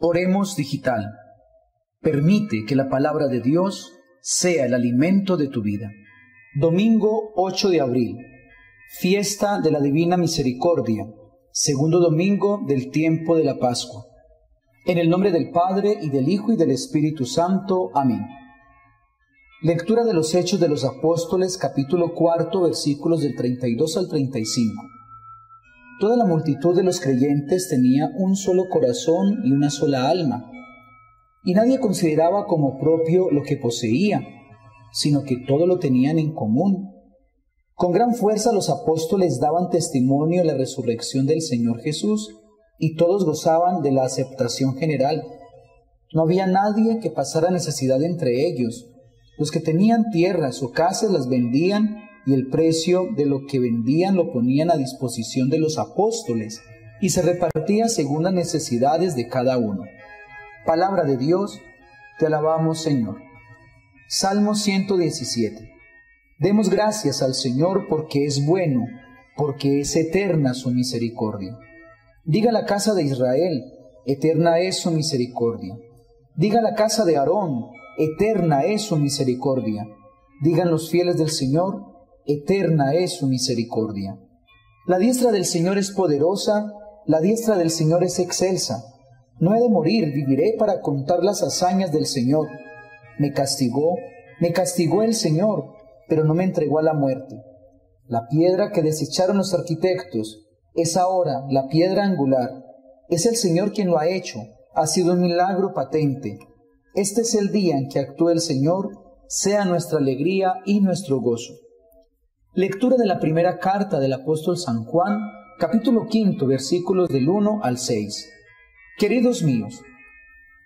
Oremos Digital. Permite que la palabra de Dios sea el alimento de tu vida. Domingo 8 de abril, fiesta de la Divina Misericordia, segundo domingo del tiempo de la Pascua. En el nombre del Padre, y del Hijo, y del Espíritu Santo. Amén. Lectura de los Hechos de los Apóstoles, capítulo 4, versículos del 32 al 35. Toda la multitud de los creyentes tenía un solo corazón y una sola alma, y nadie consideraba como propio lo que poseía, sino que todo lo tenían en común. Con gran fuerza los apóstoles daban testimonio de la resurrección del Señor Jesús, y todos gozaban de la aceptación general. No había nadie que pasara necesidad entre ellos. Los que tenían tierras o casas las vendían, y el precio de lo que vendían lo ponían a disposición de los apóstoles, y se repartía según las necesidades de cada uno. Palabra de Dios, te alabamos, Señor. Salmo 117. Demos gracias al Señor porque es bueno, porque es eterna su misericordia. Diga la casa de Israel, eterna es su misericordia. Diga la casa de Aarón, eterna es su misericordia. Digan los fieles del Señor, eterna es su misericordia. La diestra del Señor es poderosa, la diestra del Señor es excelsa. No he de morir, viviré para contar las hazañas del Señor. Me castigó el Señor, pero no me entregó a la muerte. La piedra que desecharon los arquitectos es ahora la piedra angular. Es el Señor quien lo ha hecho, ha sido un milagro patente. Este es el día en que actúe el Señor, sea nuestra alegría y nuestro gozo. Lectura de la primera carta del apóstol San Juan, capítulo 5, versículos del 1 al 6. Queridos míos,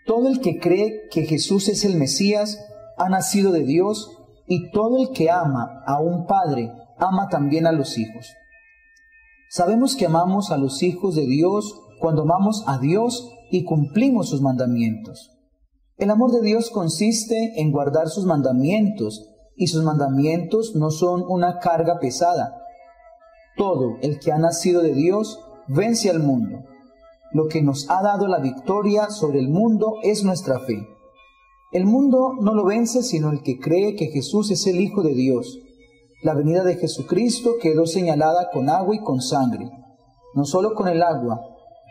todo el que cree que Jesús es el Mesías ha nacido de Dios, y todo el que ama a un padre ama también a los hijos. Sabemos que amamos a los hijos de Dios cuando amamos a Dios y cumplimos sus mandamientos. El amor de Dios consiste en guardar sus mandamientos, y sus mandamientos no son una carga pesada. Todo el que ha nacido de Dios vence al mundo. Lo que nos ha dado la victoria sobre el mundo es nuestra fe. El mundo no lo vence sino el que cree que Jesús es el Hijo de Dios. La venida de Jesucristo quedó señalada con agua y con sangre, no solo con el agua,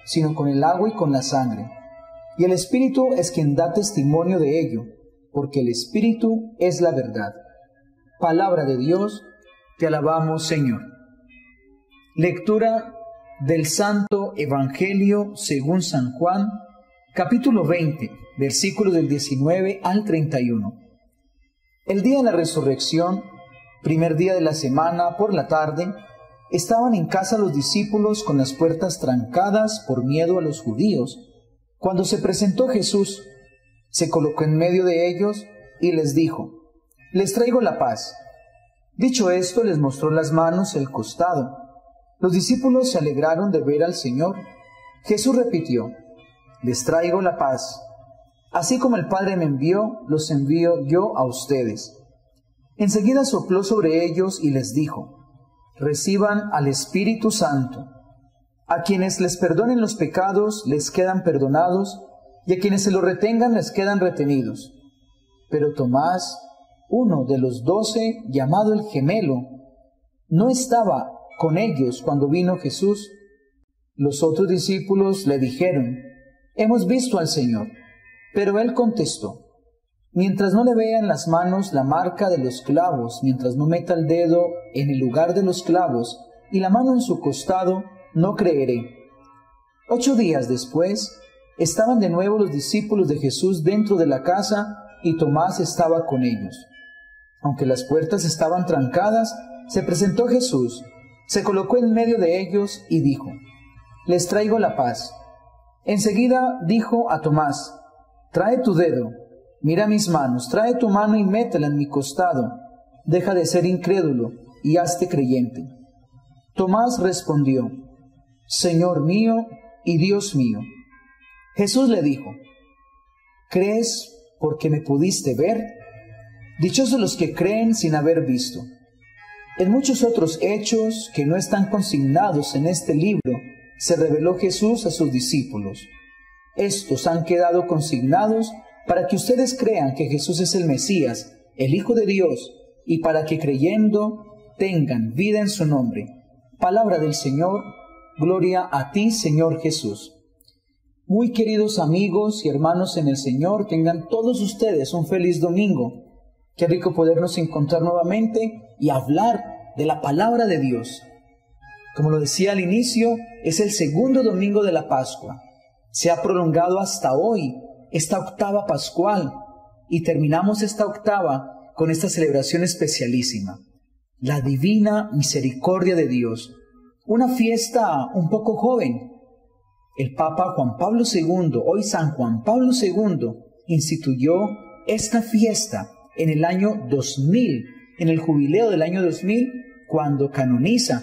sino con el agua y con la sangre. Y el Espíritu es quien da testimonio de ello, porque el Espíritu es la verdad. Palabra de Dios, te alabamos, Señor. Lectura del Santo Evangelio según San Juan, capítulo 20, versículos del 19 al 31. El día de la resurrección, primer día de la semana, por la tarde, estaban en casa los discípulos con las puertas trancadas por miedo a los judíos. Cuando se presentó Jesús, se colocó en medio de ellos y les dijo: les traigo la paz. Dicho esto, les mostró las manos y el costado. Los discípulos se alegraron de ver al Señor. Jesús repitió: les traigo la paz. Así como el Padre me envió, los envío yo a ustedes. Enseguida sopló sobre ellos y les dijo: reciban al Espíritu Santo. A quienes les perdonen los pecados les quedan perdonados, y a quienes se los retengan les quedan retenidos. Pero Tomás, uno de los 12, llamado el Gemelo, no estaba con ellos cuando vino Jesús. Los otros discípulos le dijeron: hemos visto al Señor. Pero él contestó: mientras no le vea en las manos la marca de los clavos, mientras no meta el dedo en el lugar de los clavos y la mano en su costado, no creeré. 8 días después, estaban de nuevo los discípulos de Jesús dentro de la casa, y Tomás estaba con ellos. Aunque las puertas estaban trancadas, se presentó Jesús, se colocó en medio de ellos y dijo: les traigo la paz. Enseguida dijo a Tomás: trae tu dedo, mira mis manos, trae tu mano y métela en mi costado. Deja de ser incrédulo y hazte creyente. Tomás respondió: Señor mío y Dios mío. Jesús le dijo: ¿crees porque me pudiste ver? Dichosos los que creen sin haber visto. En muchos otros hechos que no están consignados en este libro, se reveló Jesús a sus discípulos. Estos han quedado consignados para que ustedes crean que Jesús es el Mesías, el Hijo de Dios, y para que creyendo tengan vida en su nombre. Palabra del Señor, gloria a ti, Señor Jesús. Muy queridos amigos y hermanos en el Señor, tengan todos ustedes un feliz domingo. Qué rico podernos encontrar nuevamente y hablar de la palabra de Dios. Como lo decía al inicio, es el segundo domingo de la Pascua. Se ha prolongado hasta hoy esta octava pascual y terminamos esta octava con esta celebración especialísima, la Divina Misericordia de Dios. Una fiesta un poco joven. El Papa Juan Pablo II, hoy San Juan Pablo II, instituyó esta fiesta en el año 2000, en el jubileo del año 2000, cuando canoniza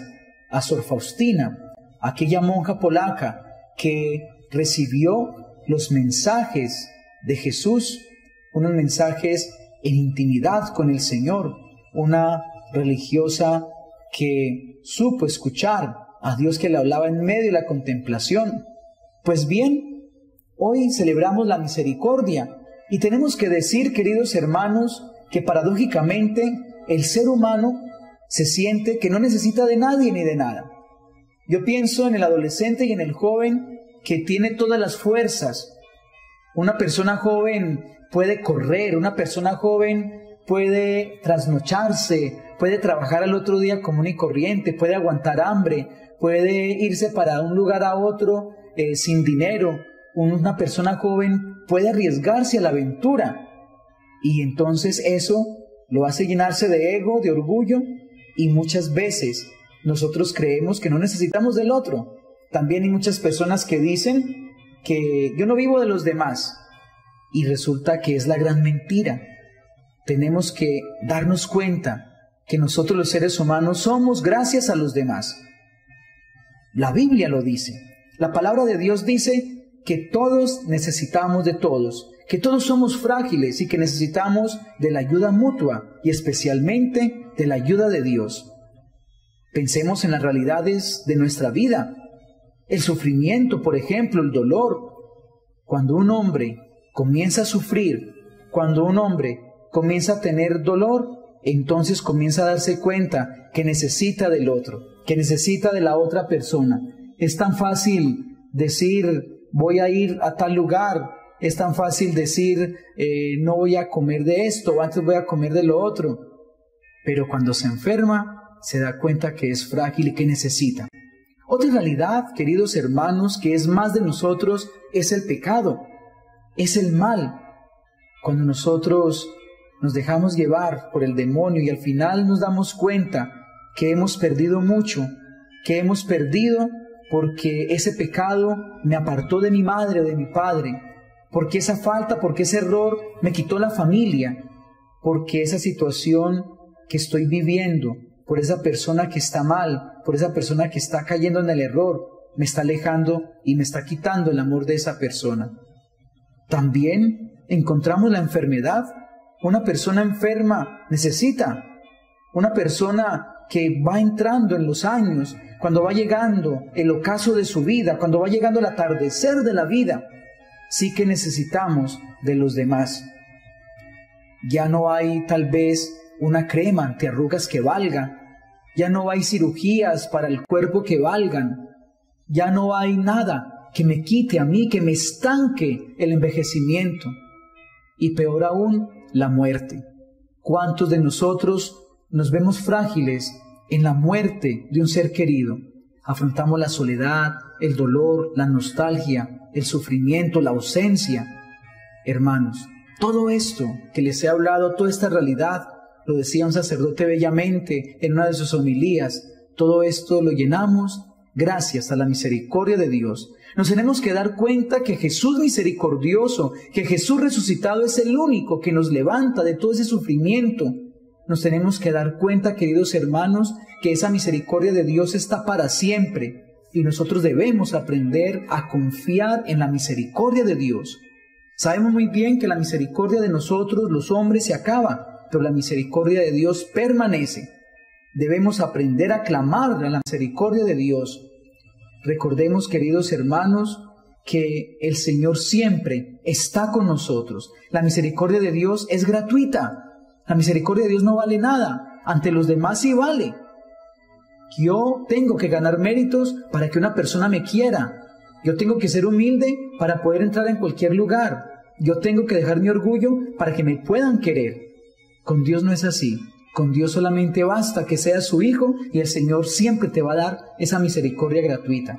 a Sor Faustina, aquella monja polaca que recibió los mensajes de Jesús, unos mensajes en intimidad con el Señor, una religiosa que supo escuchar a Dios que le hablaba en medio de la contemplación. Pues bien, hoy celebramos la misericordia y tenemos que decir, queridos hermanos, que paradójicamente el ser humano se siente que no necesita de nadie ni de nada. Yo pienso en el adolescente y en el joven que tiene todas las fuerzas. Una persona joven puede correr, una persona joven puede trasnocharse, puede trabajar al otro día común y corriente, puede aguantar hambre, puede irse para un lugar a otro sin dinero. Una persona joven puede arriesgarse a la aventura y entonces eso lo hace llenarse de ego, de orgullo, y muchas veces nosotros creemos que no necesitamos del otro. También hay muchas personas que dicen que yo no vivo de los demás, y resulta que es la gran mentira. Tenemos que darnos cuenta que nosotros los seres humanos somos gracias a los demás. La Biblia lo dice. La palabra de Dios dice que todos necesitamos de todos, que todos somos frágiles y que necesitamos de la ayuda mutua y especialmente de la ayuda de Dios. Pensemos en las realidades de nuestra vida. El sufrimiento, por ejemplo, el dolor. Cuando un hombre comienza a sufrir, cuando un hombre comienza a tener dolor, entonces comienza a darse cuenta que necesita del otro, que necesita de la otra persona. Es tan fácil decir, voy a ir a tal lugar. Es tan fácil decir, no voy a comer de esto, o antes voy a comer de lo otro. Pero cuando se enferma, se da cuenta que es frágil y que necesita. Otra realidad, queridos hermanos, que es más de nosotros, es el pecado, es el mal. Cuando nosotros nos dejamos llevar por el demonio y al final nos damos cuenta que hemos perdido mucho, que hemos perdido porque ese pecado me apartó de mi madre o de mi padre, porque esa falta, porque ese error me quitó la familia, porque esa situación que estoy viviendo, por esa persona que está mal, por esa persona que está cayendo en el error, me está alejando y me está quitando el amor de esa persona. También encontramos la enfermedad. Una persona enferma necesita. Una persona que va entrando en los años, cuando va llegando el ocaso de su vida, cuando va llegando el atardecer de la vida, sí que necesitamos de los demás. Ya no hay tal vez una crema antiarrugas que valga, ya no hay cirugías para el cuerpo que valgan, ya no hay nada que me quite a mí, que me estanque el envejecimiento. Y peor aún, la muerte. ¿Cuántos de nosotros nos vemos frágiles en la muerte de un ser querido? Afrontamos la soledad, el dolor, la nostalgia, el sufrimiento, la ausencia. Hermanos, todo esto que les he hablado, toda esta realidad, lo decía un sacerdote bellamente en una de sus homilías, todo esto lo llenamos gracias a la misericordia de Dios. Nos tenemos que dar cuenta que Jesús misericordioso, que Jesús resucitado es el único que nos levanta de todo ese sufrimiento. Nos tenemos que dar cuenta, queridos hermanos, que esa misericordia de Dios está para siempre y nosotros debemos aprender a confiar en la misericordia de Dios. Sabemos muy bien que la misericordia de nosotros, los hombres, se acaba, pero la misericordia de Dios permanece. Debemos aprender a clamar a la misericordia de Dios. Recordemos, queridos hermanos, que el Señor siempre está con nosotros. La misericordia de Dios es gratuita. La misericordia de Dios no vale nada. Ante los demás sí vale. Yo tengo que ganar méritos para que una persona me quiera. Yo tengo que ser humilde para poder entrar en cualquier lugar. Yo tengo que dejar mi orgullo para que me puedan querer. Con Dios no es así. Con Dios solamente basta que seas su hijo y el Señor siempre te va a dar esa misericordia gratuita.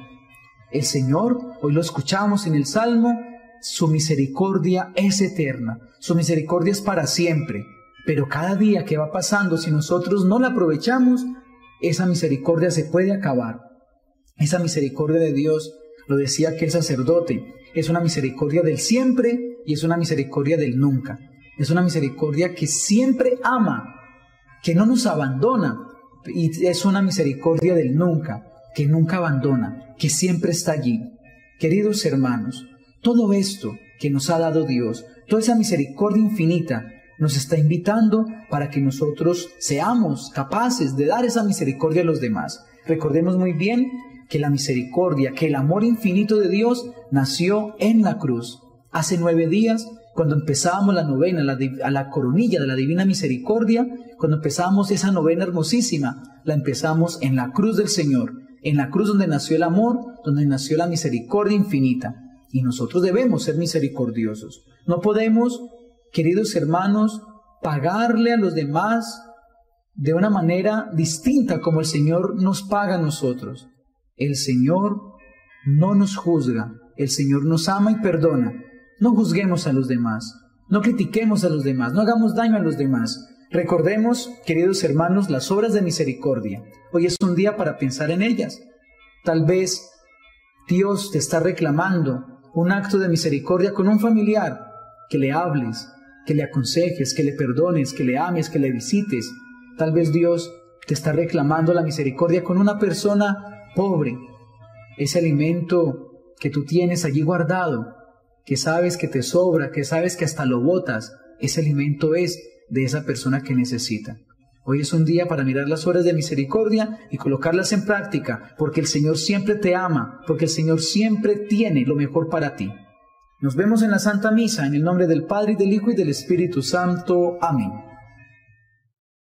El Señor, hoy lo escuchamos en el Salmo, su misericordia es eterna, su misericordia es para siempre. Pero cada día que va pasando, si nosotros no la aprovechamos, esa misericordia se puede acabar. Esa misericordia de Dios, lo decía aquel sacerdote, es una misericordia del siempre y es una misericordia del nunca. Es una misericordia que siempre ama, que no nos abandona, y es una misericordia del nunca, que nunca abandona, que siempre está allí. Queridos hermanos, todo esto que nos ha dado Dios, toda esa misericordia infinita, nos está invitando para que nosotros seamos capaces de dar esa misericordia a los demás. Recordemos muy bien que la misericordia, que el amor infinito de Dios nació en la cruz. Hace 9 días, cuando empezábamos la novena a la coronilla de la Divina Misericordia, cuando empezamos esa novena hermosísima, la empezamos en la cruz del Señor, en la cruz donde nació el amor, donde nació la misericordia infinita. Y nosotros debemos ser misericordiosos. No podemos, queridos hermanos, pagarle a los demás de una manera distinta como el Señor nos paga a nosotros. El Señor no nos juzga, el Señor nos ama y perdona. No juzguemos a los demás, no critiquemos a los demás, no hagamos daño a los demás. Recordemos, queridos hermanos, las obras de misericordia. Hoy es un día para pensar en ellas. Tal vez Dios te está reclamando un acto de misericordia con un familiar, que le hables, que le aconsejes, que le perdones, que le ames, que le visites. Tal vez Dios te está reclamando la misericordia con una persona pobre. Ese alimento que tú tienes allí guardado, que sabes que te sobra, que sabes que hasta lo botas, ese alimento es de esa persona que necesita. Hoy es un día para mirar las obras de misericordia y colocarlas en práctica, porque el Señor siempre te ama, porque el Señor siempre tiene lo mejor para ti. Nos vemos en la Santa Misa, en el nombre del Padre, y del Hijo, y del Espíritu Santo. Amén.